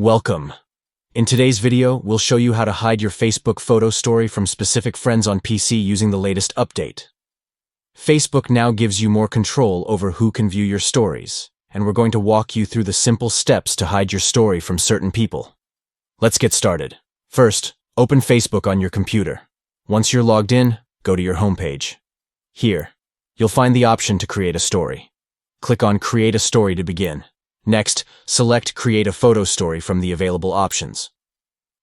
Welcome. In today's video, we'll show you how to hide your Facebook photo story from specific friends on PC using the latest update. Facebook now gives you more control over who can view your stories, and we're going to walk you through the simple steps to hide your story from certain people. Let's get started. First, open Facebook on your computer. Once you're logged in, go to your homepage. Here, you'll find the option to create a story. Click on Create a Story to begin. Next, select Create a Photo Story from the available options.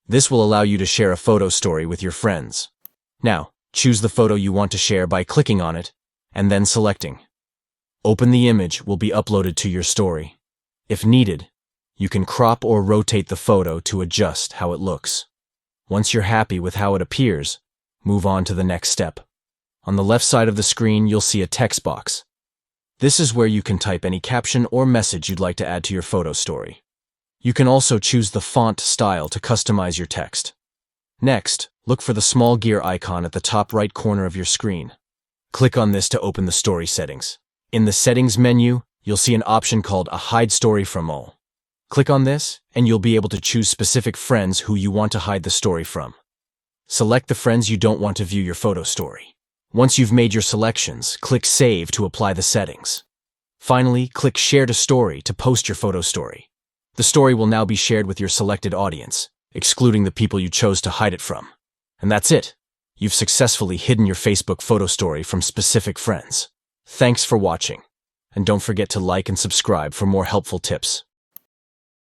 This will allow you to share a photo story with your friends. Now, choose the photo you want to share by clicking on it, and then selecting. Open the image will be uploaded to your story. If needed, you can crop or rotate the photo to adjust how it looks. Once you're happy with how it appears, move on to the next step. On the left side of the screen, you'll see a text box. This is where you can type any caption or message you'd like to add to your photo story. You can also choose the font style to customize your text. Next, look for the small gear icon at the top right corner of your screen. Click on this to open the story settings. In the settings menu, you'll see an option called a Hide Story from All. Click on this, and you'll be able to choose specific friends who you want to hide the story from. Select the friends you don't want to view your photo story. Once you've made your selections, click Save to apply the settings. Finally, click Share to Story to post your photo story. The story will now be shared with your selected audience, excluding the people you chose to hide it from. And that's it. You've successfully hidden your Facebook photo story from specific friends. Thanks for watching. And don't forget to like and subscribe for more helpful tips.